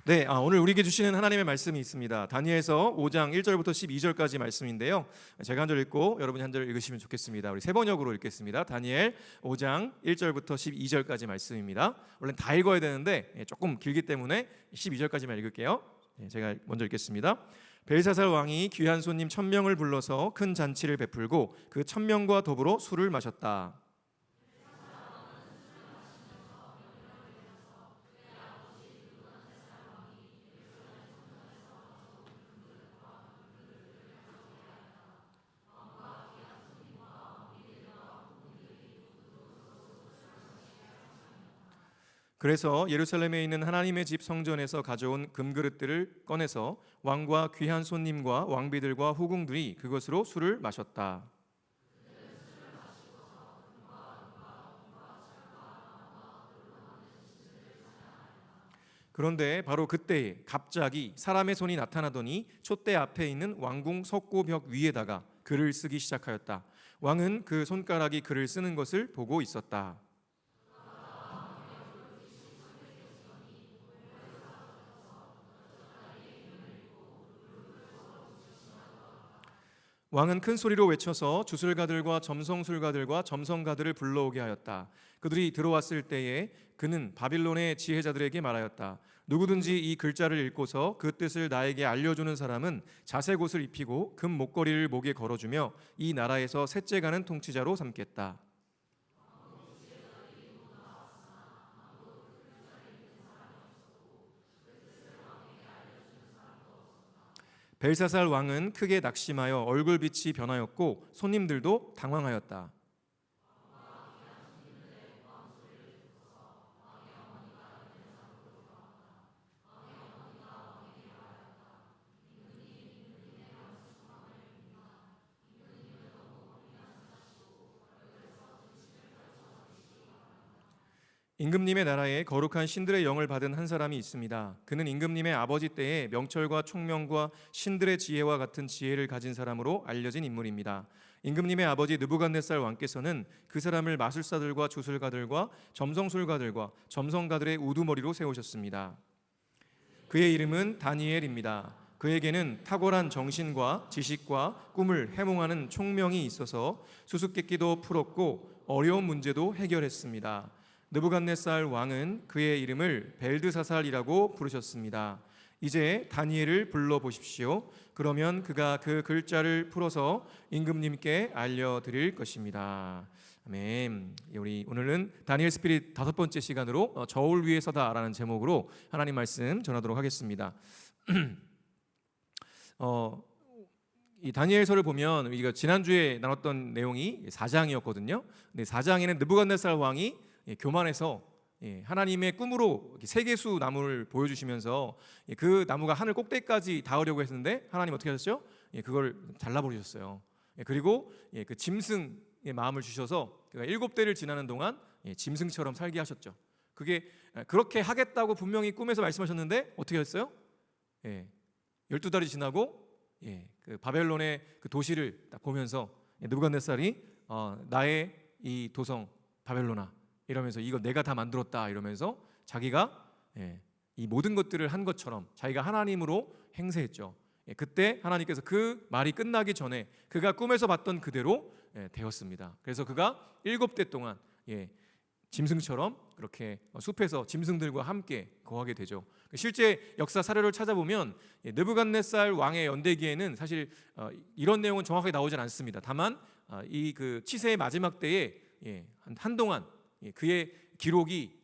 네, 오늘 우리에게 주시는 하나님의 말씀이 있습니다. 다니엘서 5장 1절부터 12절까지 말씀인데요. 제가 한 절 읽고 여러분이 한 절 읽으시면 좋겠습니다. 우리 세 번역으로 읽겠습니다. 다니엘 5장 1절부터 12절까지 말씀입니다. 원래 다 읽어야 되는데 조금 길기 때문에 12절까지만 읽을게요. 제가 먼저 읽겠습니다. 벨사살 왕이 귀한 손님 1000명을 불러서 큰 잔치를 베풀고 그 1000명과 더불어 술을 마셨다. 그래서 예루살렘에 있는 하나님의 집 성전에서 가져온 금그릇들을 꺼내서 왕과 귀한 손님과 왕비들과 후궁들이 그것으로 술을 마셨다. 그런데 바로 그때에 갑자기 사람의 손이 나타나더니 촛대 앞에 있는 왕궁 석고벽 위에다가 글을 쓰기 시작하였다. 왕은 그 손가락이 글을 쓰는 것을 보고 있었다. 왕은 큰 소리로 외쳐서 주술가들과 점성술가들과 점성가들을 불러오게 하였다. 그들이 들어왔을 때에 그는 바빌론의 지혜자들에게 말하였다. 누구든지 이 글자를 읽고서 그 뜻을 나에게 알려주는 사람은 자색 옷을 입히고 금 목걸이를 목에 걸어주며 이 나라에서 셋째 가는 통치자로 삼겠다. 벨사살 왕은 크게 낙심하여 얼굴빛이 변하였고 손님들도 당황하였다. 임금님의 나라에 거룩한 신들의 영을 받은 한 사람이 있습니다. 그는 임금님의 아버지 때에 명철과 총명과 신들의 지혜와 같은 지혜를 가진 사람으로 알려진 인물입니다. 임금님의 아버지 느부갓네살 왕께서는 그 사람을 마술사들과 주술가들과 점성술가들과 점성가들의 우두머리로 세우셨습니다. 그의 이름은 다니엘입니다. 그에게는 탁월한 정신과 지식과 꿈을 해몽하는 총명이 있어서 수수께끼도 풀었고 어려운 문제도 해결했습니다. 느부갓네살 왕은 그의 이름을 벨드사살이라고 부르셨습니다. 이제 다니엘을 불러보십시오. 그러면 그가 그 글자를 풀어서 임금님께 알려드릴 것입니다. 아멘. 우리 오늘은 다니엘 스피릿 5번째 시간으로 저울 위에 서다라는 제목으로 하나님 말씀 전하도록 하겠습니다. 이 다니엘서를 보면 우리가 지난주에 나눴던 내용이 4장이었거든요. 근데 4장에는 느부갓네살 왕이 교만해서 하나님의 꿈으로 세계수 나무를 보여주시면서 그 나무가 하늘 꼭대기까지 닿으려고 했는데 하나님 어떻게 하셨죠? 그걸 잘라버리셨어요. 그리고 그 짐승의 마음을 주셔서 그가 7대를 지나는 동안 짐승처럼 살게 하셨죠. 그게 그렇게 하겠다고 분명히 꿈에서 말씀하셨는데 어떻게 했어요? 12달이 지나고 그 바벨론의 그 도시를 딱 보면서 느부갓네살이 나의 이 도성 바벨론아 이러면서 이거 내가 다 만들었다 이러면서 자기가 이 모든 것들을 한 것처럼 자기가 하나님으로 행세했죠. 그때 하나님께서 그 말이 끝나기 전에 그가 꿈에서 봤던 그대로 되었습니다. 그래서 그가 7대 동안 짐승처럼 그렇게 숲에서 짐승들과 함께 거하게 되죠. 실제 역사 사료를 찾아보면 느부갓네살 왕의 연대기에는 사실 이런 내용은 정확하게 나오진 않습니다. 다만 이 그 치세의 마지막 때에 한동안 그의 기록이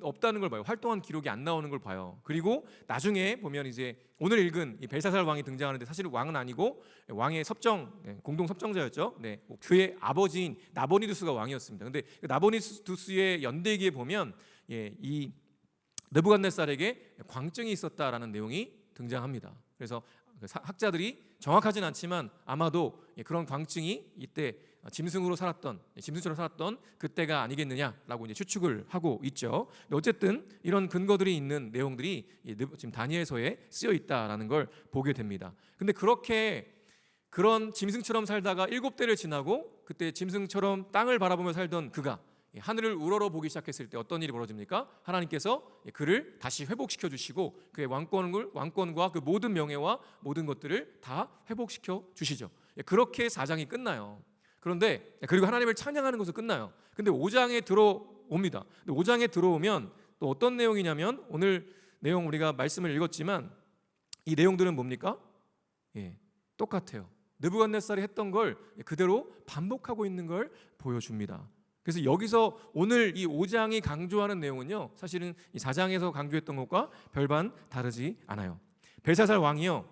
없다는 걸 봐요. 활동한 기록이 안 나오는 걸 봐요. 그리고 나중에 보면 이제 오늘 읽은 이 벨사살 왕이 등장하는데 사실 왕은 아니고 왕의 섭정 공동 섭정자였죠. 그의 아버지인 나보니두스가 왕이었습니다. 근데 그 나보니두스의 연대기에 보면 이 느부갓네살에게 광증이 있었다라는 내용이 등장합니다. 그래서 학자들이 정확하진 않지만 아마도 그런 광증이 이때 짐승처럼 살았던 그때가 아니겠느냐라고 이제 추측을 하고 있죠. 어쨌든 이런 근거들이 있는 내용들이 지금 다니엘서에 쓰여 있다라는 걸 보게 됩니다. 근데 그런 짐승처럼 살다가 7대를 지나고 그때 짐승처럼 땅을 바라보며 살던 그가 하늘을 우러러 보기 시작했을 때 어떤 일이 벌어집니까? 하나님께서 그를 다시 회복시켜 주시고 그의 왕권과 그 모든 명예와 모든 것들을 다 회복시켜 주시죠. 그렇게 4장이 끝나요. 그런데 그리고 하나님을 찬양하는 것으로 끝나요. 근데 5장에 들어옵니다. 근데 5장에 들어오면 또 어떤 내용이냐면 오늘 내용 우리가 말씀을 읽었지만 이 내용들은 뭡니까? 똑같아요. 느부갓네살이 했던 걸 그대로 반복하고 있는 걸 보여줍니다. 그래서 여기서 오늘 이 5장이 강조하는 내용은요, 사실은 이 4장에서 강조했던 것과 별반 다르지 않아요. 벨사살 왕이요,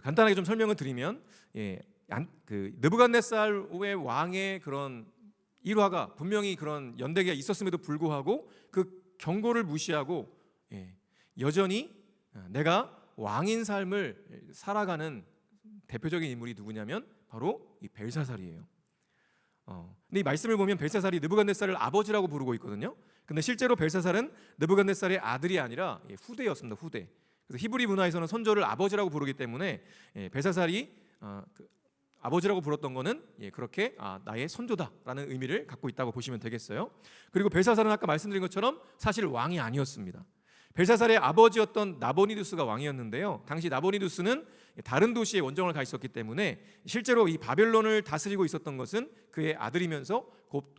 간단하게 좀 설명을 드리면, 느부갓네살의 왕의 그런 일화가 분명히 그런 연대기가 있었음에도 불구하고 그 경고를 무시하고 여전히 내가 왕인 삶을 살아가는 대표적인 인물이 누구냐면 바로 이 벨사살이에요. 근데 이 말씀을 보면 벨사살이 느부갓네살을 아버지라고 부르고 있거든요. 근데 실제로 벨사살은 느부갓네살의 아들이 아니라 후대였습니다. 후대. 그래서 히브리 문화에서는 선조를 아버지라고 부르기 때문에 벨사살이 아버지라고 불렀던 거는 그렇게 나의 선조다라는 의미를 갖고 있다고 보시면 되겠어요. 그리고 벨사살은 아까 말씀드린 것처럼 사실 왕이 아니었습니다. 벨사살의 아버지였던 나보니두스가 왕이었는데요. 당시 나보니두스는 다른 도시에 원정을 가 있었기 때문에 실제로 이 바벨론을 다스리고 있었던 것은 그의 아들이면서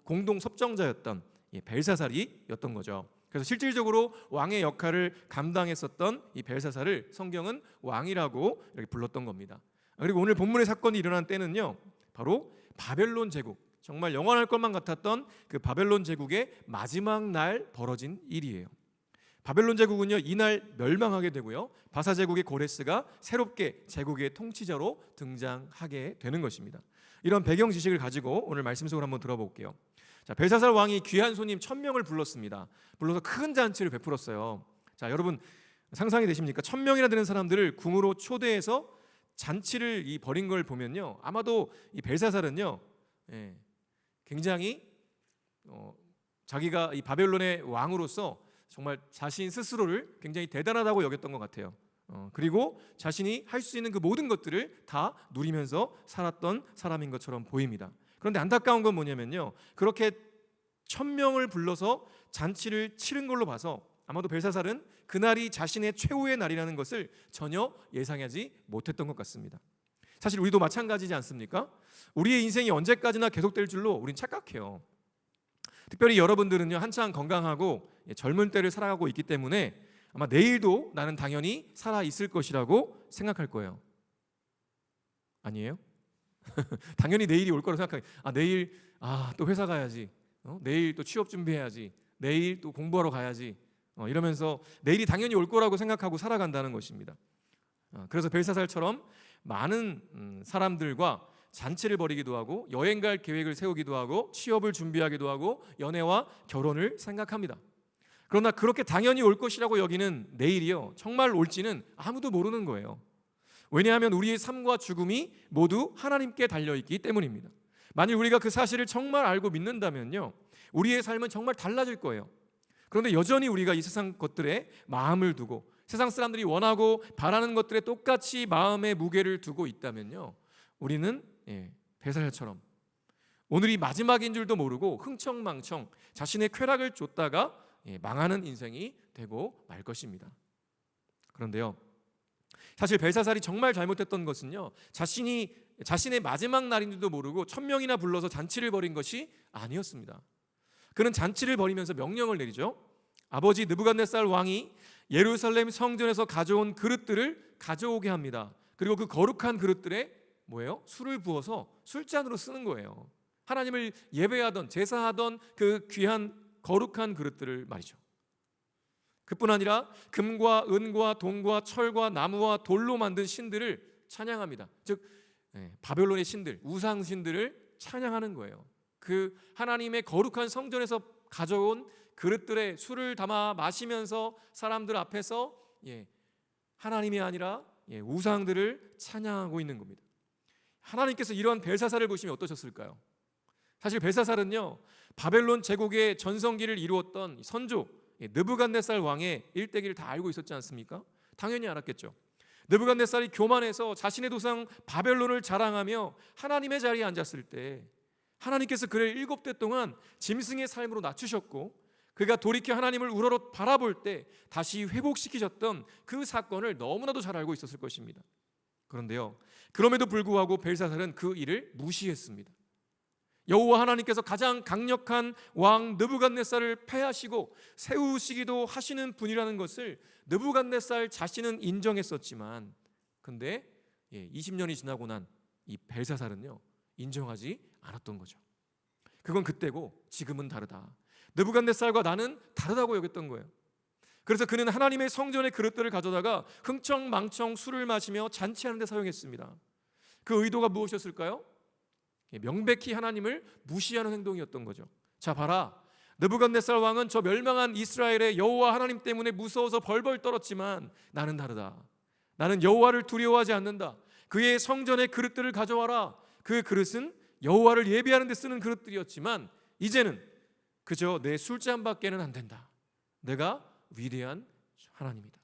공동 섭정자였던 벨사살이었던 거죠. 그래서 실질적으로 왕의 역할을 감당했었던 이 벨사살을 성경은 왕이라고 이렇게 불렀던 겁니다. 그리고 오늘 본문의 사건이 일어난 때는요, 바로 바벨론 제국, 정말 영원할 것만 같았던 그 바벨론 제국의 마지막 날 벌어진 일이에요. 바벨론 제국은요, 이날 멸망하게 되고요, 바사 제국의 고레스가 새롭게 제국의 통치자로 등장하게 되는 것입니다. 이런 배경 지식을 가지고 오늘 말씀 속으로 한번 들어볼게요. 자, 벨사살 왕이 귀한 손님 1000명을 불렀습니다. 불러서 큰 잔치를 베풀었어요. 자, 여러분 상상이 되십니까? 1000명이나 되는 사람들을 궁으로 초대해서 잔치를 벌인 걸 보면요, 아마도 이 벨사살은요, 굉장히 자기가 이 바벨론의 왕으로서 정말 자신 스스로를 굉장히 대단하다고 여겼던 것 같아요. 그리고 자신이 할 수 있는 그 모든 것들을 다 누리면서 살았던 사람인 것처럼 보입니다. 그런데 안타까운 건 뭐냐면요, 그렇게 1000명을 불러서 잔치를 치른 걸로 봐서 아마도 벨사살은 그날이 자신의 최후의 날이라는 것을 전혀 예상하지 못했던 것 같습니다. 사실 우리도 마찬가지지 않습니까? 우리의 인생이 언제까지나 계속될 줄로 우린 착각해요. 특별히 여러분들은요, 한창 건강하고 젊은 때를 살아가고 있기 때문에 아마 내일도 나는 당연히 살아 있을 것이라고 생각할 거예요. 아니에요? 당연히 내일이 올 거라고 생각해요. 내일 또 회사 가야지, 내일 또 취업 준비해야지, 내일 또 공부하러 가야지, 이러면서 내일이 당연히 올 거라고 생각하고 살아간다는 것입니다. 그래서 벨사살처럼 많은 사람들과 잔치를 벌이기도 하고 여행 갈 계획을 세우기도 하고 취업을 준비하기도 하고 연애와 결혼을 생각합니다. 그러나 그렇게 당연히 올 것이라고 여기는 내일이요, 정말 올지는 아무도 모르는 거예요. 왜냐하면 우리의 삶과 죽음이 모두 하나님께 달려있기 때문입니다. 만일 우리가 그 사실을 정말 알고 믿는다면요, 우리의 삶은 정말 달라질 거예요. 그런데 여전히 우리가 이 세상 것들에 마음을 두고 세상 사람들이 원하고 바라는 것들에 똑같이 마음의 무게를 두고 있다면요, 우리는 벨사살처럼 오늘이 마지막인 줄도 모르고 흥청망청 자신의 쾌락을 쫓다가 망하는 인생이 되고 말 것입니다. 그런데요, 사실 벨사살이 정말 잘못했던 것은요, 자신의 마지막 날인 줄도 모르고 1000명이나 불러서 잔치를 벌인 것이 아니었습니다. 그는 잔치를 벌이면서 명령을 내리죠. 아버지 느부갓네살 왕이 예루살렘 성전에서 가져온 그릇들을 가져오게 합니다. 그리고 그 거룩한 그릇들에 술을 부어서 술잔으로 쓰는 거예요. 하나님을 예배하던 제사하던 그 귀한 거룩한 그릇들을 말이죠. 그뿐 아니라 금과 은과 동과 철과 나무와 돌로 만든 신들을 찬양합니다. 즉 바벨론의 신들, 우상 신들을 찬양하는 거예요. 그 하나님의 거룩한 성전에서 가져온 그릇들에 술을 담아 마시면서 사람들 앞에서 하나님이 아니라 우상들을 찬양하고 있는 겁니다. 하나님께서 이러한 벨사살을 보시면 어떠셨을까요? 사실 벨사살은요, 바벨론 제국의 전성기를 이루었던 선조 느부갓네살 왕의 일대기를 다 알고 있었지 않습니까? 당연히 알았겠죠. 느부갓네살이 교만해서 자신의 도상 바벨론을 자랑하며 하나님의 자리에 앉았을 때 하나님께서 그를 7대 동안 짐승의 삶으로 낮추셨고, 그가 돌이켜 하나님을 우러러 바라볼 때 다시 회복시키셨던 그 사건을 너무나도 잘 알고 있었을 것입니다. 그런데요, 그럼에도 불구하고 벨사살은 그 일을 무시했습니다. 여호와 하나님께서 가장 강력한 왕 느부갓네살을 패하시고 세우시기도 하시는 분이라는 것을 느부갓네살 자신은 인정했었지만, 근데 20년이 지나고 난 이 벨사살은요, 인정하지 않았던 거죠. 그건 그때고 지금은 다르다. 느부갓네살과 나는 다르다고 여겼던 거예요. 그래서 그는 하나님의 성전의 그릇들을 가져다가 흥청망청 술을 마시며 잔치하는 데 사용했습니다. 그 의도가 무엇이었을까요? 명백히 하나님을 무시하는 행동이었던 거죠. 자, 봐라, 느부갓네살 왕은 저 멸망한 이스라엘의 여호와 하나님 때문에 무서워서 벌벌 떨었지만 나는 다르다. 나는 여호와를 두려워하지 않는다. 그의 성전의 그릇들을 가져와라. 그 그릇은 여호와를 예배하는 데 쓰는 그릇들이었지만 이제는 그저 내 술잔밖에는 안 된다. 내가 위대한 하나님이다.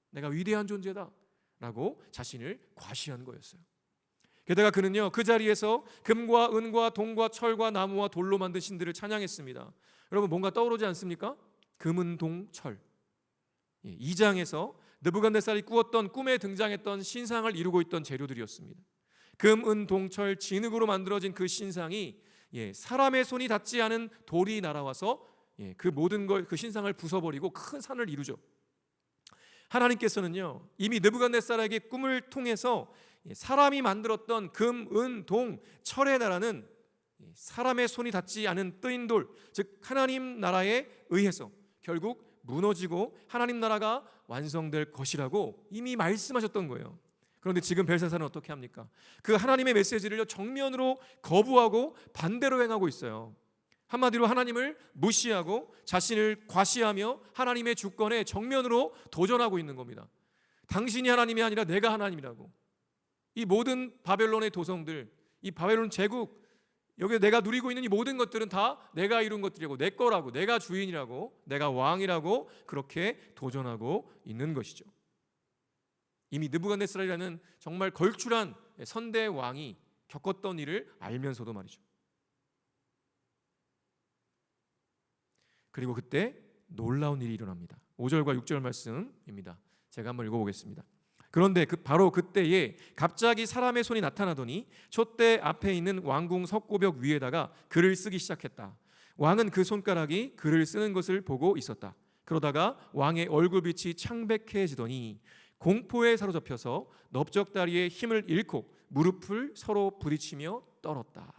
내가 위대한 존재다 라고 자신을 과시한 거였어요. 게다가 그는요, 그 자리에서 금과 은과 동과 철과 나무와 돌로 만든 신들을 찬양했습니다. 여러분, 뭔가 떠오르지 않습니까? 금은 동 철. 2장에서 느부갓네살이 꾸었던 꿈에 등장했던 신상을 이루고 있던 재료들이었습니다. 금, 은, 동, 철, 진흙으로 만들어진 그 신상이 사람의 손이 닿지 않은 돌이 날아와서 그 모든 걸, 그 신상을 부숴버리고 큰 산을 이루죠. 하나님께서는요, 이미 느부갓네살에게 꿈을 통해서 사람이 만들었던 금, 은, 동, 철의 나라는 사람의 손이 닿지 않은 뜨인 돌, 즉 하나님 나라에 의해서 결국 무너지고 하나님 나라가 완성될 것이라고 이미 말씀하셨던 거예요. 그런데 지금 벨사살은 어떻게 합니까? 그 하나님의 메시지를 정면으로 거부하고 반대로 행하고 있어요. 한마디로 하나님을 무시하고 자신을 과시하며 하나님의 주권에 정면으로 도전하고 있는 겁니다. 당신이 하나님이 아니라 내가 하나님이라고. 이 모든 바벨론의 도성들, 이 바벨론 제국, 여기 내가 누리고 있는 이 모든 것들은 다 내가 이룬 것들이고 내 거라고, 내가 주인이라고, 내가 왕이라고 그렇게 도전하고 있는 것이죠. 이미 느부갓네살이라는 정말 걸출한 선대 왕이 겪었던 일을 알면서도 말이죠. 그리고 그때 놀라운 일이 일어납니다. 5절과 6절 말씀입니다. 제가 한번 읽어보겠습니다. 그런데 바로 그때에 갑자기 사람의 손이 나타나더니 촛대 앞에 있는 왕궁 석고벽 위에다가 글을 쓰기 시작했다. 왕은 그 손가락이 글을 쓰는 것을 보고 있었다. 그러다가 왕의 얼굴빛이 창백해지더니 공포에 사로잡혀서 넓적다리의 힘을 잃고 무릎을 서로 부딪히며 떨었다.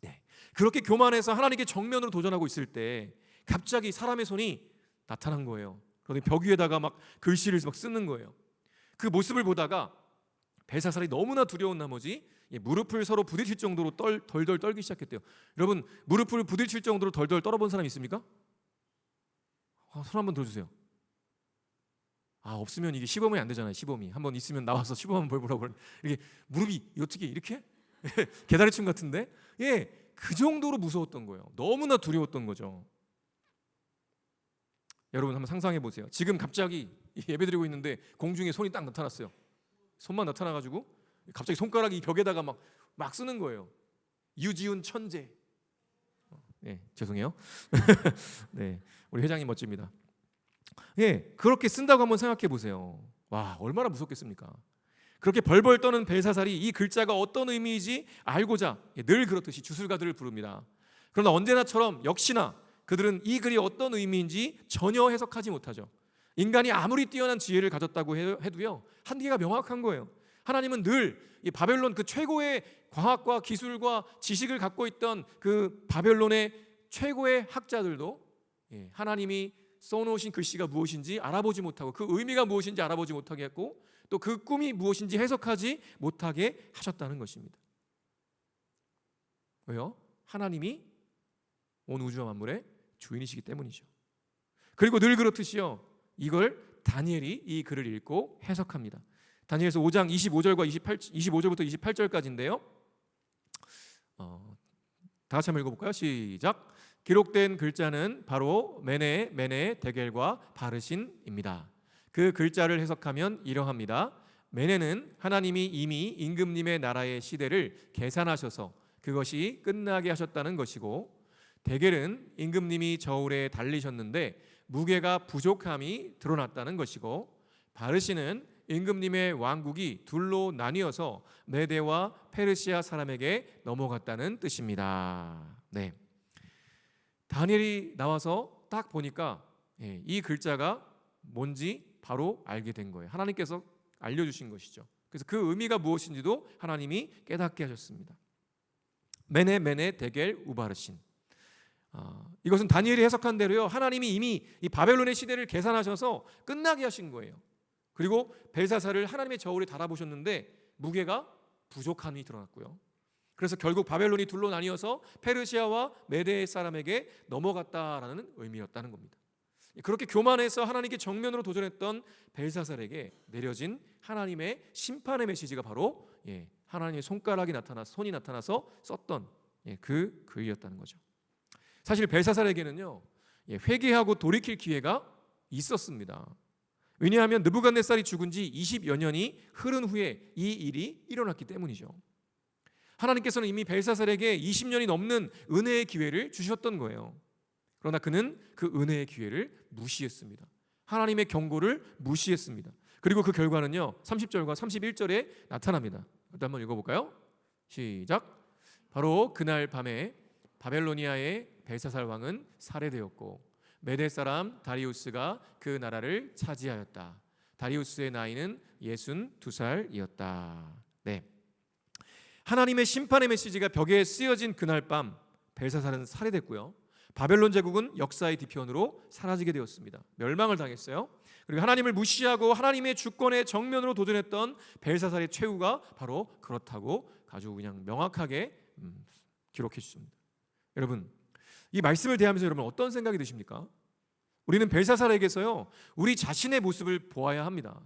네, 그렇게 교만해서 하나님께 정면으로 도전하고 있을 때 갑자기 사람의 손이 나타난 거예요. 그런데 벽 위에다가 막 글씨를 막 쓰는 거예요. 그 모습을 보다가 벨사살이 너무나 두려운 나머지 무릎을 서로 부딪힐 정도로 덜덜 떨기 시작했대요. 여러분, 무릎을 부딪힐 정도로 덜덜 떨어본 사람 있습니까? 손 한번 들어주세요. 없으면 이게 시범이 안 되잖아요. 시범이 한번 있으면 나와서 시범 한번 보여보라고. 이렇게 무릎이 어떻게 이렇게 개다리춤 같은데, 그 정도로 무서웠던 거예요. 너무나 두려웠던 거죠. 여러분 한번 상상해 보세요. 지금 갑자기 예배드리고 있는데 공중에 손이 딱 나타났어요. 손만 나타나가지고 갑자기 손가락이 벽에다가 막 쓰는 거예요. 유지훈 천재. 죄송해요. 네, 우리 회장님 멋집니다. 그렇게 쓴다고 한번 생각해 보세요. 와, 얼마나 무섭겠습니까? 그렇게 벌벌 떠는 벨사살이 이 글자가 어떤 의미인지 알고자 늘 그렇듯이 주술가들을 부릅니다. 그러나 언제나처럼 역시나 그들은 이 글이 어떤 의미인지 전혀 해석하지 못하죠. 인간이 아무리 뛰어난 지혜를 가졌다고 해도요, 한계가 명확한 거예요. 하나님은 늘 이 바벨론 그 최고의 과학과 기술과 지식을 갖고 있던 그 바벨론의 최고의 학자들도 하나님이 써놓으신 글씨가 무엇인지 알아보지 못하고 그 의미가 무엇인지 알아보지 못하게 했고 또 그 꿈이 무엇인지 해석하지 못하게 하셨다는 것입니다. 왜요? 하나님이 온 우주와 만물의 주인이시기 때문이죠. 그리고 늘 그렇듯이요, 이걸 다니엘이 이 글을 읽고 해석합니다. 다니엘서 5장 25절부터 28절까지인데요. 다 같이 한번 읽어볼까요? 시작. 기록된 글자는 바로 메네, 데겔과 바르신입니다. 그 글자를 해석하면 이러합니다. 메네는 하나님이 이미 임금님의 나라의 시대를 계산하셔서 그 그것이 끝나게 하셨다는 것이고, 대겔은 임금님이 저울에 달리셨는데 무게가 부족함이 드러났다는 것이고, 바르시는 임금님의 왕국이 둘로 나뉘어서 메대와 페르시아 사람에게 넘어갔다는 뜻입니다. 네. 다니엘이 나와서 딱 보니까 이 글자가 뭔지 바로 알게 된 거예요. 하나님께서 알려주신 것이죠. 그래서 그 의미가 무엇인지도 하나님이 깨닫게 하셨습니다. 메네 메네 데겔 우바르신. 이것은 다니엘이 해석한 대로요, 하나님이 이미 이 바벨론의 시대를 계산하셔서 끝나게 하신 거예요. 그리고 벨사살을 하나님의 저울에 달아보셨는데 무게가 부족함이 드러났고요. 그래서 결국 바벨론이 둘로 나뉘어서 페르시아와 메대 사람에게 넘어갔다라는 의미였다는 겁니다. 그렇게 교만해서 하나님께 정면으로 도전했던 벨사살에게 내려진 하나님의 심판의 메시지가 바로 하나님의 손가락이 나타나서, 손이 나타나서 썼던 그 글이었다는 거죠. 사실 벨사살에게는요, 회개하고 돌이킬 기회가 있었습니다. 왜냐하면 느부갓네살이 죽은 지 20여 년이 흐른 후에 이 일이 일어났기 때문이죠. 하나님께서는 이미 벨사살에게 20년이 넘는 은혜의 기회를 주셨던 거예요. 그러나 그는 그 은혜의 기회를 무시했습니다. 하나님의 경고를 무시했습니다. 그리고 그 결과는요, 30절과 31절에 나타납니다. 일단 한번 읽어볼까요? 시작. 바로 그날 밤에 바벨로니아의 벨사살 왕은 살해되었고 메대 사람 다리우스가 그 나라를 차지하였다. 다리우스의 나이는 62살이었다. 네. 하나님의 심판의 메시지가 벽에 쓰여진 그날 밤 벨사살은 살해됐고요. 바벨론 제국은 역사의 뒤편으로 사라지게 되었습니다. 멸망을 당했어요. 그리고 하나님을 무시하고 하나님의 주권에 정면으로 도전했던 벨사살의 최후가 바로 그렇다고 아주 그냥 명확하게 기록해 주십니다. 여러분, 이 말씀을 대하면서 여러분 어떤 생각이 드십니까? 우리는 벨사살에게서요, 우리 자신의 모습을 보아야 합니다.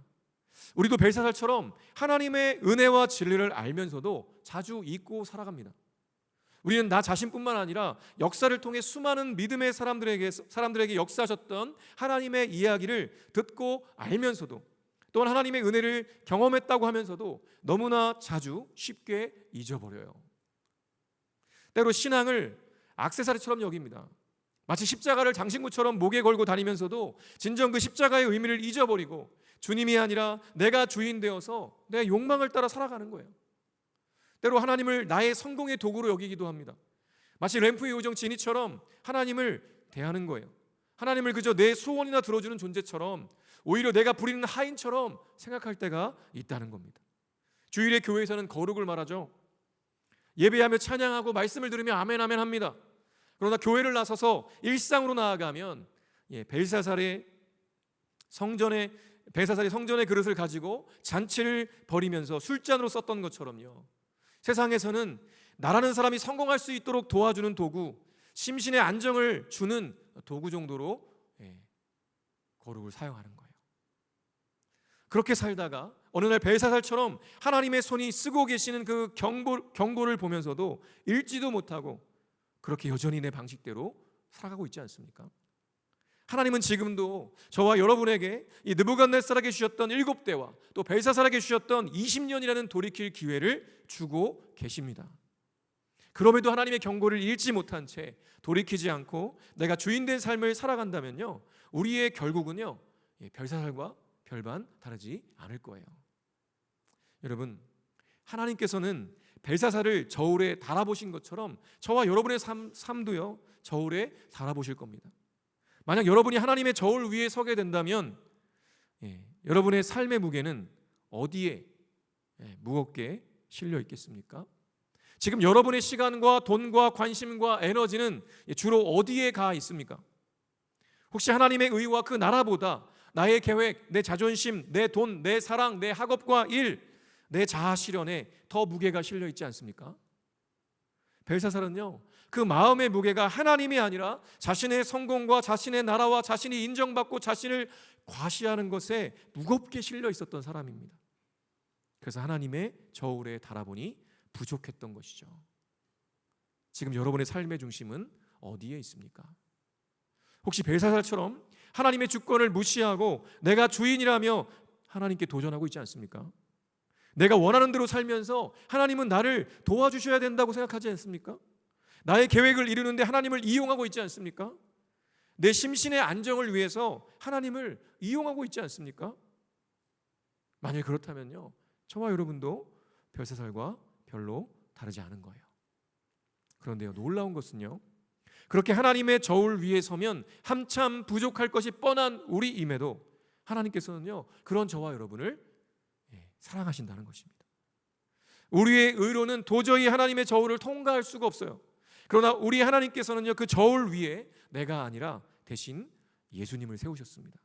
우리도 벨사살처럼 하나님의 은혜와 진리를 알면서도 자주 잊고 살아갑니다. 우리는 나 자신뿐만 아니라 역사를 통해 수많은 믿음의 사람들에게 역사하셨던 하나님의 이야기를 듣고 알면서도, 또한 하나님의 은혜를 경험했다고 하면서도 너무나 자주 쉽게 잊어버려요. 때로 신앙을 액세서리처럼 여깁니다. 마치 십자가를 장신구처럼 목에 걸고 다니면서도 진정 그 십자가의 의미를 잊어버리고 주님이 아니라 내가 주인 되어서 내 욕망을 따라 살아가는 거예요. 때로 하나님을 나의 성공의 도구로 여기기도 합니다. 마치 램프의 요정 지니처럼 하나님을 대하는 거예요. 하나님을 그저 내 소원이나 들어주는 존재처럼, 오히려 내가 부리는 하인처럼 생각할 때가 있다는 겁니다. 주일에 교회에서는 거룩을 말하죠. 예배하며 찬양하고 말씀을 들으며 아멘 아멘 합니다. 그러나 교회를 나서서 일상으로 나아가면 벨사살의 성전의 그릇을 가지고 잔치를 벌이면서 술잔으로 썼던 것처럼요, 세상에서는 나라는 사람이 성공할 수 있도록 도와주는 도구, 심신의 안정을 주는 도구 정도로 거룩을 사용하는 거예요. 그렇게 살다가 어느 날 벨사살처럼 하나님의 손이 쓰고 계시는 그 경고를 보면서도 읽지도 못하고 그렇게 여전히 내 방식대로 살아가고 있지 않습니까? 하나님은 지금도 저와 여러분에게 이 느부갓네살에게 주셨던 7대와 또 벨사살에게 주셨던 20년이라는 돌이킬 기회를 주고 계십니다. 그럼에도 하나님의 경고를 읽지 못한 채 돌이키지 않고 내가 주인된 삶을 살아간다면요, 우리의 결국은요, 벨사살과 별반 다르지 않을 거예요. 여러분, 하나님께서는 벨사살을 저울에 달아보신 것처럼 저와 여러분의 삶도요, 저울에 달아보실 겁니다. 만약 여러분이 하나님의 저울 위에 서게 된다면 여러분의 삶의 무게는 어디에 무겁게 실려 있겠습니까? 지금 여러분의 시간과 돈과 관심과 에너지는 주로 어디에 가 있습니까? 혹시 하나님의 의와 그 나라보다 나의 계획, 내 자존심, 내 돈, 내 사랑, 내 학업과 일, 내 자아 실현에 더 무게가 실려 있지 않습니까? 벨사살은요, 그 마음의 무게가 하나님이 아니라 자신의 성공과 자신의 나라와 자신이 인정받고 자신을 과시하는 것에 무겁게 실려 있었던 사람입니다. 그래서 하나님의 저울에 달아보니 부족했던 것이죠. 지금 여러분의 삶의 중심은 어디에 있습니까? 혹시 벨사살처럼 하나님의 주권을 무시하고 내가 주인이라며 하나님께 도전하고 있지 않습니까? 내가 원하는 대로 살면서 하나님은 나를 도와주셔야 된다고 생각하지 않습니까? 나의 계획을 이루는데 하나님을 이용하고 있지 않습니까? 내 심신의 안정을 위해서 하나님을 이용하고 있지 않습니까? 만일 그렇다면요, 저와 여러분도 별세살과 별로 다르지 않은 거예요. 그런데요, 놀라운 것은요, 그렇게 하나님의 저울 위에 서면 한참 부족할 것이 뻔한 우리임에도 하나님께서는요, 그런 저와 여러분을 사랑하신다는 것입니다. 우리의 의로는 도저히 하나님의 저울을 통과할 수가 없어요. 그러나 우리 하나님께서는요, 그 저울 위에 내가 아니라 대신 예수님을 세우셨습니다.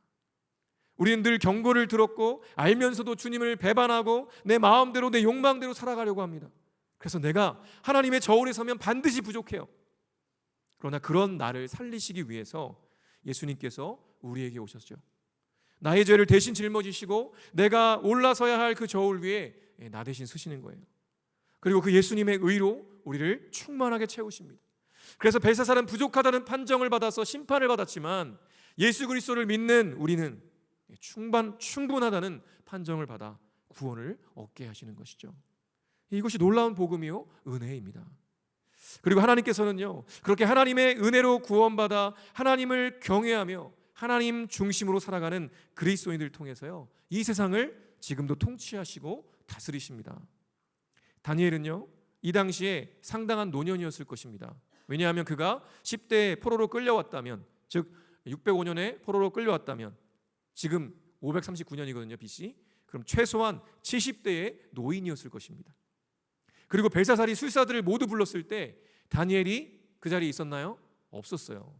우리는 늘 경고를 들었고 알면서도 주님을 배반하고 내 마음대로 내 욕망대로 살아가려고 합니다. 그래서 내가 하나님의 저울에 서면 반드시 부족해요. 그러나 그런 나를 살리시기 위해서 예수님께서 우리에게 오셨죠. 나의 죄를 대신 짊어지시고 내가 올라서야 할 그 저울 위에 나 대신 서시는 거예요. 그리고 그 예수님의 의로 우리를 충만하게 채우십니다. 그래서 벨사살은 부족하다는 판정을 받아서 심판을 받았지만 예수 그리스도를 믿는 우리는 충분하다는 판정을 받아 구원을 얻게 하시는 것이죠. 이것이 놀라운 복음이요, 은혜입니다. 그리고 하나님께서는요, 그렇게 하나님의 은혜로 구원받아 하나님을 경외하며 하나님 중심으로 살아가는 그리스도인들을 통해서요, 이 세상을 지금도 통치하시고 다스리십니다. 다니엘은요, 이 당시에 상당한 노년이었을 것입니다. 왜냐하면 그가 10대에 포로로 끌려왔다면, 즉 605년에 포로로 끌려왔다면 지금 539년이거든요, BC. 그럼 최소한 70대의 노인이었을 것입니다. 그리고 벨사살이 술사들을 모두 불렀을 때 다니엘이 그 자리에 있었나요? 없었어요.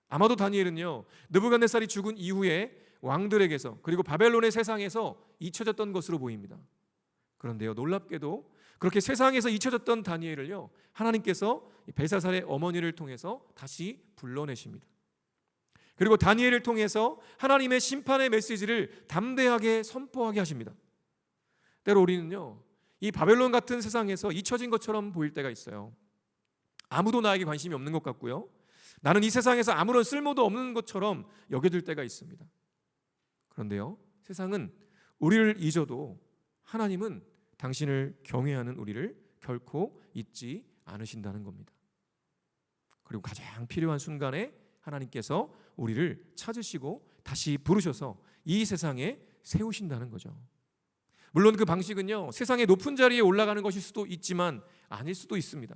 아마도 다니엘은요, 느부갓네살이 죽은 이후에 왕들에게서 그리고 바벨론의 세상에서 잊혀졌던 것으로 보입니다. 그런데요, 놀랍게도 그렇게 세상에서 잊혀졌던 다니엘을요, 하나님께서 벨사살의 어머니를 통해서 다시 불러내십니다. 그리고 다니엘을 통해서 하나님의 심판의 메시지를 담대하게 선포하게 하십니다. 때로 우리는요, 이 바벨론 같은 세상에서 잊혀진 것처럼 보일 때가 있어요. 아무도 나에게 관심이 없는 것 같고요, 나는 이 세상에서 아무런 쓸모도 없는 것처럼 여겨질 때가 있습니다. 그런데요, 세상은 우리를 잊어도 하나님은 당신을 경외하는 우리를 결코 잊지 않으신다는 겁니다. 그리고 가장 필요한 순간에 하나님께서 우리를 찾으시고 다시 부르셔서 이 세상에 세우신다는 거죠. 물론 그 방식은요, 세상의 높은 자리에 올라가는 것일 수도 있지만 아닐 수도 있습니다.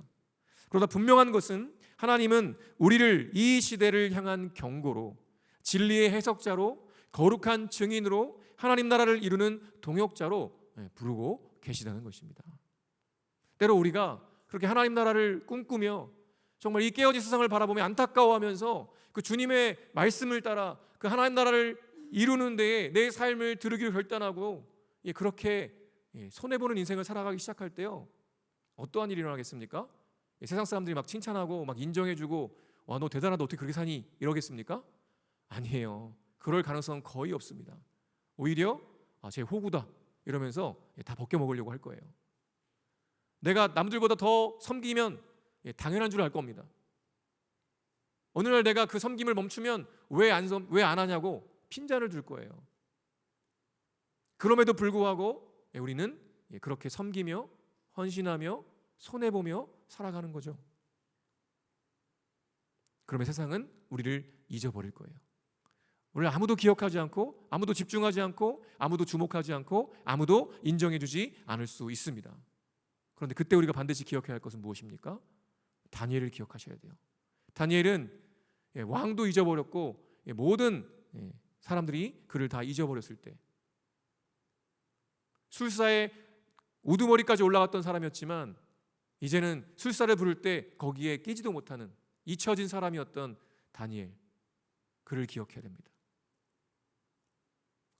그러나 분명한 것은 하나님은 우리를 이 시대를 향한 경고로, 진리의 해석자로, 거룩한 증인으로, 하나님 나라를 이루는 동역자로 부르고 계시다는 것입니다. 때로 우리가 그렇게 하나님 나라를 꿈꾸며 정말 이 깨어진 세상을 바라보며 안타까워하면서 그 주님의 말씀을 따라 그 하나님 나라를 이루는 데에 내 삶을 들이기로 결단하고 그렇게 손해보는 인생을 살아가기 시작할 때요, 어떠한 일이 일어나겠습니까? 세상 사람들이 막 칭찬하고 막 인정해주고, 와, 너 대단하다, 어떻게 그렇게 사니? 이러겠습니까? 아니에요. 그럴 가능성은 거의 없습니다. 오히려 쟤 호구다 이러면서 다 벗겨먹으려고 할 거예요. 내가 남들보다 더 섬기면 당연한 줄 알 겁니다. 어느 날 내가 그 섬김을 멈추면 왜 안 하냐고 핀잔을 줄 거예요. 그럼에도 불구하고 우리는 그렇게 섬기며 헌신하며 손해보며 살아가는 거죠. 그러면 세상은 우리를 잊어버릴 거예요. 우리를 아무도 기억하지 않고, 아무도 집중하지 않고, 아무도 주목하지 않고, 아무도 인정해주지 않을 수 있습니다. 그런데 그때 우리가 반드시 기억해야 할 것은 무엇입니까? 다니엘을 기억하셔야 돼요. 다니엘은 왕도 잊어버렸고 모든 사람들이 그를 다 잊어버렸을 때, 술사의 우두머리까지 올라갔던 사람이었지만 이제는 술사를 부를 때 거기에 끼지도 못하는 잊혀진 사람이었던 다니엘, 그를 기억해야 됩니다.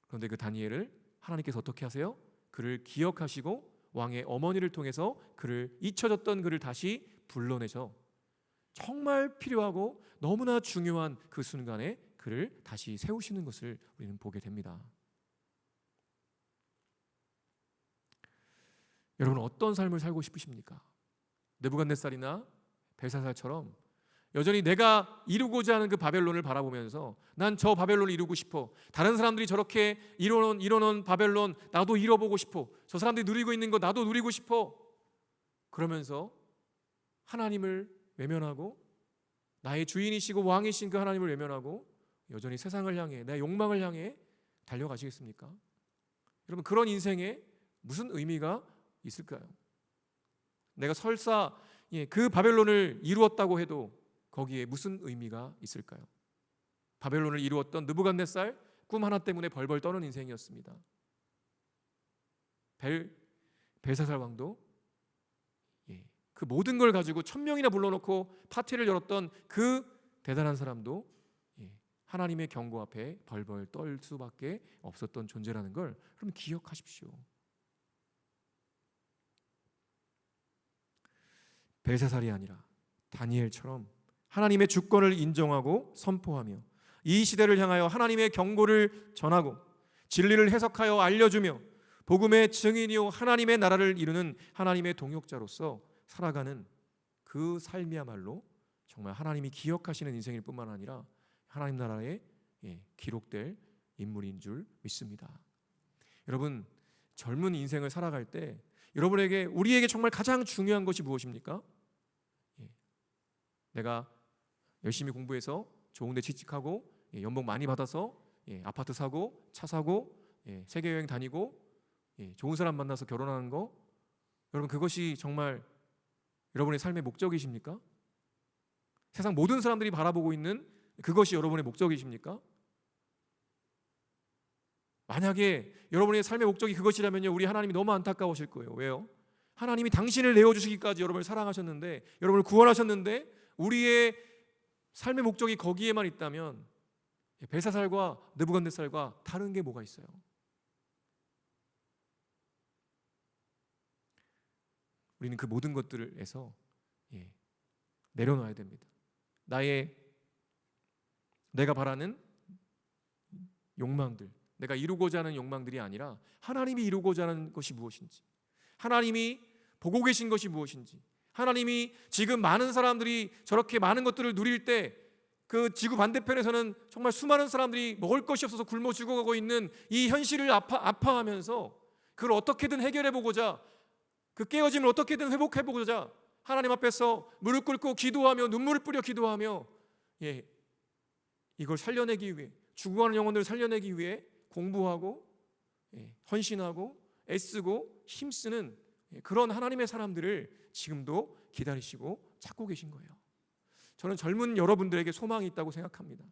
그런데 그 다니엘을 하나님께서 어떻게 하세요? 그를 기억하시고 왕의 어머니를 통해서 그를 잊혀졌던 그를 다시 불러내서 정말 필요하고 너무나 중요한 그 순간에 그를 다시 세우시는 것을 우리는 보게 됩니다. 여러분, 어떤 삶을 살고 싶으십니까? 느부갓네살이나 벨사살처럼 여전히 내가 이루고자 하는 그 바벨론을 바라보면서 난 저 바벨론을 이루고 싶어. 다른 사람들이 저렇게 이뤄놓은 바벨론 나도 이뤄보고 싶어. 저 사람들이 누리고 있는 거 나도 누리고 싶어. 그러면서 하나님을 외면하고 나의 주인이시고 왕이신 그 하나님을 외면하고 여전히 세상을 향해, 내 욕망을 향해 달려가시겠습니까? 여러분, 그런 인생에 무슨 의미가 있을까요? 내가 설사 그 바벨론을 이루었다고 해도 거기에 무슨 의미가 있을까요? 바벨론을 이루었던 느부갓네살, 꿈 하나 때문에 벌벌 떠는 인생이었습니다. 벨사살 왕도 그 모든 걸 가지고 1000명이나 불러놓고 파티를 열었던 그 대단한 사람도 하나님의 경고 앞에 벌벌 떨 수밖에 없었던 존재라는 걸 여러분 기억하십시오. 벨사살이 아니라 다니엘처럼 하나님의 주권을 인정하고 선포하며 이 시대를 향하여 하나님의 경고를 전하고 진리를 해석하여 알려주며 복음의 증인이요 하나님의 나라를 이루는 하나님의 동역자로서 살아가는 그 삶이야말로 정말 하나님이 기억하시는 인생일 뿐만 아니라 하나님 나라에 기록될 인물인 줄 믿습니다. 여러분, 젊은 인생을 살아갈 때 우리에게 정말 가장 중요한 것이 무엇입니까? 내가 열심히 공부해서 좋은 데 취직하고 연봉 많이 받아서 아파트 사고 차 사고 세계여행 다니고 좋은 사람 만나서 결혼하는 거, 여러분 그것이 정말 여러분의 삶의 목적이십니까? 세상 모든 사람들이 바라보고 있는 그것이 여러분의 목적이십니까? 만약에 여러분의 삶의 목적이 그것이라면요, 우리 하나님이 너무 안타까우실 거예요. 왜요? 하나님이 당신을 내어주시기까지 여러분을 사랑하셨는데, 여러분을 구원하셨는데 우리의 삶의 목적이 거기에만 있다면 벨사살과 느부갓네살과 다른 게 뭐가 있어요? 우리는 그 모든 것들에서 내려놔야 됩니다. 내가 바라는 욕망들, 내가 이루고자 하는 욕망들이 아니라 하나님이 이루고자 하는 것이 무엇인지, 하나님이 보고 계신 것이 무엇인지, 하나님이 지금 많은 사람들이 저렇게 많은 것들을 누릴 때 그 지구 반대편에서는 정말 수많은 사람들이 먹을 것이 없어서 굶어 죽어가고 있는 이 현실을 아파하면서 그걸 어떻게든 해결해보고자, 그 깨어짐을 어떻게든 회복해보고자 하나님 앞에서 무릎 꿇고 기도하며 눈물을 뿌려 기도하며 이걸 살려내기 위해, 죽어가는 영혼들을 살려내기 위해 공부하고 헌신하고 애쓰고 힘쓰는 그런 하나님의 사람들을 지금도 기다리시고 찾고 계신 거예요. 저는 젊은 여러분들에게 소망이 있다고 생각합니다.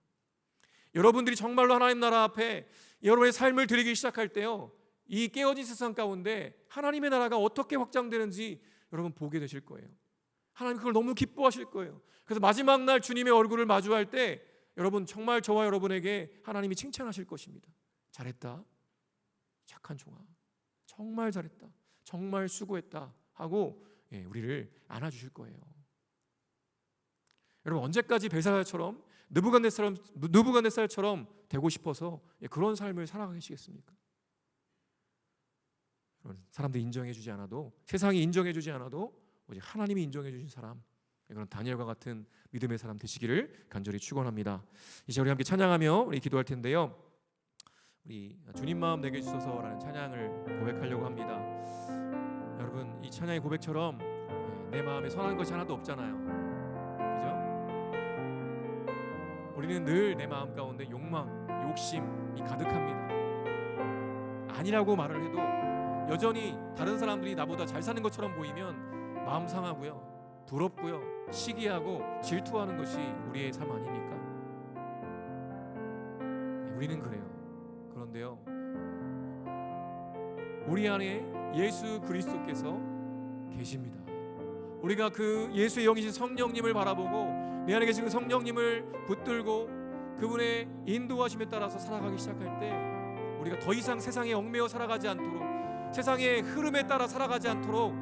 여러분들이 정말로 하나님 나라 앞에 여러분의 삶을 드리기 시작할 때요, 이 깨어진 세상 가운데 하나님의 나라가 어떻게 확장되는지 여러분 보게 되실 거예요. 하나님 그걸 너무 기뻐하실 거예요. 그래서 마지막 날 주님의 얼굴을 마주할 때 여러분 정말 저와 여러분에게 하나님이 칭찬하실 것입니다. 잘했다, 착한 종아, 정말 잘했다, 정말 수고했다 하고 우리를 안아주실 거예요. 여러분, 언제까지 벨사살처럼 느부갓네살처럼 되고 싶어서 그런 삶을 살아가시겠습니까? 사람들이 인정해주지 않아도, 세상이 인정해주지 않아도 오직 하나님이 인정해주신 사람, 그런 다니엘과 같은 믿음의 사람 되시기를 간절히 축원합니다. 이제 우리 함께 찬양하며 우리 기도할 텐데요, 우리 주님 마음 내게 주소서라는 찬양을 고백하려고 합니다. 여러분, 이 찬양의 고백처럼 내 마음에 선한 것이 하나도 없잖아요. 그죠? 우리는 늘 내 마음 가운데 욕망, 욕심이 가득합니다. 아니라고 말을 해도 여전히 다른 사람들이 나보다 잘 사는 것처럼 보이면 마음 상하고요, 부럽고요, 시기하고 질투하는 것이 우리의 삶 아닙니까? 우리는 그래요. 그런데요, 우리 안에 예수 그리스도께서 계십니다. 우리가 그 예수의 영이신 성령님을 바라보고 내 안에 계신 그 성령님을 붙들고 그분의 인도하심에 따라서 살아가기 시작할 때 우리가 더 이상 세상에 얽매여 살아가지 않도록, 세상의 흐름에 따라 살아가지 않도록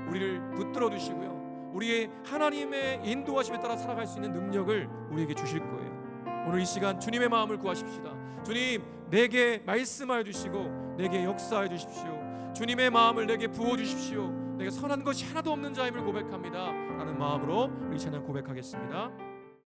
우리를 붙들어 주시고요, 우리의 하나님의 인도하심에 따라 살아갈 수 있는 능력을 우리에게 주실 거예요. 오늘 이 시간 주님의 마음을 구하십시다. 주님, 내게 말씀하여 주시고 내게 역사하여 주십시오. 주님의 마음을 내게 부어 주십시오. 내가 선한 것이 하나도 없는 자임을 고백합니다 라는 마음으로 우리 찬양 고백하겠습니다.